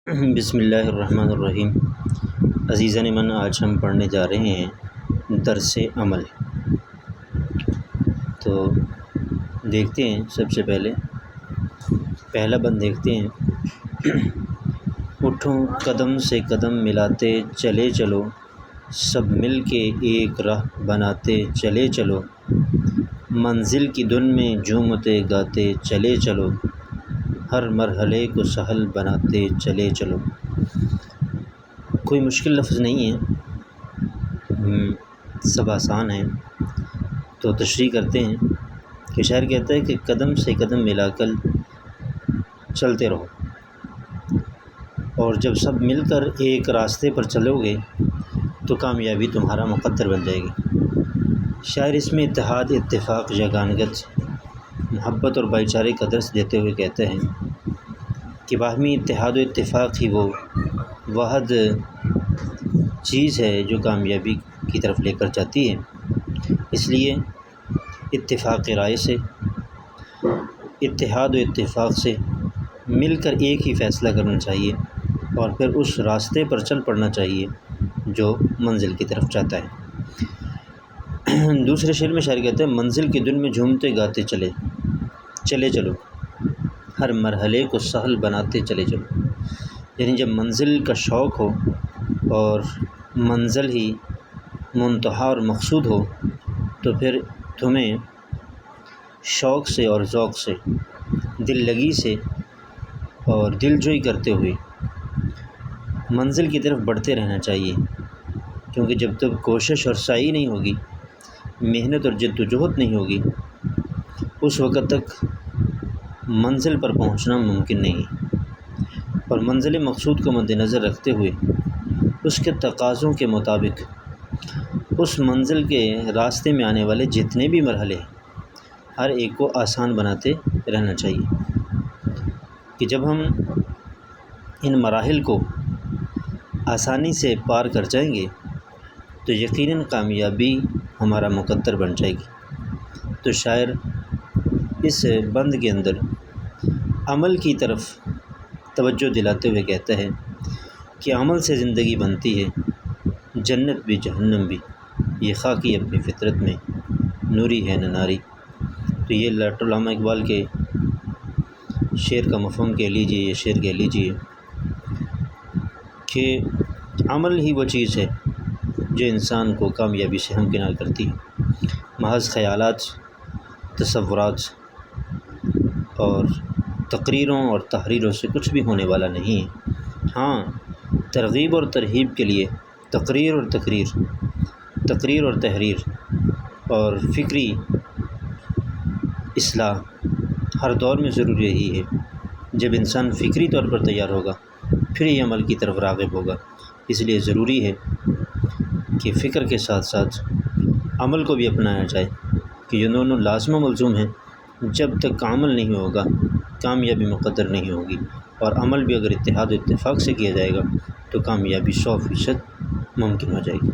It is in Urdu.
بسم اللہ الرحمن الرحیم۔ عزیزان من، آج ہم پڑھنے جا رہے ہیں درس عمل۔ تو دیکھتے ہیں، سب سے پہلا بند دیکھتے ہیں۔ اٹھو قدم سے قدم ملاتے چلے چلو، سب مل کے ایک راہ بناتے چلے چلو، منزل کی دھن میں جھومتے گاتے چلے چلو، ہر مرحلے کو سہل بناتے چلے چلو۔ کوئی مشکل لفظ نہیں ہے، سب آسان ہیں۔ تو تشریح کرتے ہیں کہ شاعر کہتا ہے کہ قدم سے قدم ملا کر چلتے رہو، اور جب سب مل کر ایک راستے پر چلو گے تو کامیابی تمہارا مقدر بن جائے گی۔ شاعر اس میں اتحاد، اتفاق، یگانگت، محبت اور بھائی چارے کا درس دیتے ہوئے کہتے ہیں کہ باہمی اتحاد و اتفاق ہی وہ واحد چیز ہے جو کامیابی کی طرف لے کر جاتی ہے۔ اس لیے اتفاق رائے سے، اتحاد و اتفاق سے مل کر ایک ہی فیصلہ کرنا چاہیے، اور پھر اس راستے پر چل پڑنا چاہیے جو منزل کی طرف جاتا ہے۔ دوسرے شعر میں شاعر کہتے ہیں، منزل کی دھن میں جھومتے گاتے چلے چلو، ہر مرحلے کو سہل بناتے چلے چلو۔ یعنی جب منزل کا شوق ہو اور منزل ہی منتہا اور مقصود ہو تو پھر تمہیں شوق سے اور ذوق سے، دل لگی سے اور دل جوئی کرتے ہوئے منزل کی طرف بڑھتے رہنا چاہیے، کیونکہ جب تک کوشش اور سعی نہیں ہوگی، محنت اور جد و جہد نہیں ہوگی، اس وقت تک منزل پر پہنچنا ممکن نہیں۔ اور منزل مقصود کو مد نظر رکھتے ہوئے اس کے تقاضوں کے مطابق اس منزل کے راستے میں آنے والے جتنے بھی مرحلے ہیں، ہر ایک کو آسان بناتے رہنا چاہیے، کہ جب ہم ان مراحل کو آسانی سے پار کر جائیں گے تو یقیناً کامیابی ہمارا مقدر بن جائے گی۔ تو شاعر اس بند کے اندر عمل کی طرف توجہ دلاتے ہوئے کہتا ہے کہ عمل سے زندگی بنتی ہے، جنت بھی جہنم بھی، یہ خاکی اپنی فطرت میں، نوری ہے نہ ناری۔ تو یہ ڈاکٹر علامہ اقبال کے شعر کا مفہوم کہہ لیجیے، یہ شعر کہہ لیجیے کہ عمل ہی وہ چیز ہے جو انسان کو کامیابی سے ہمکنار کرتی ہے۔ محض خیالات، تصورات اور تقریروں اور تحریروں سے کچھ بھی ہونے والا نہیں ہے۔ ہاں، ترغیب اور ترہیب کے لیے تقریر اور تحریر اور فکری اصلاح ہر دور میں ضروری رہی ہے۔ جب انسان فکری طور پر تیار ہوگا پھر ہی عمل کی طرف راغب ہوگا۔ اس لیے ضروری ہے کہ فکر کے ساتھ ساتھ عمل کو بھی اپنایا جائے، کہ یہ دونوں لازم و ملزوم ہیں۔ جب تک عمل نہیں ہوگا کامیابی مقدر نہیں ہوگی، اور عمل بھی اگر اتحاد و اتفاق سے کیا جائے گا تو کامیابی 100% ممکن ہو جائے گی۔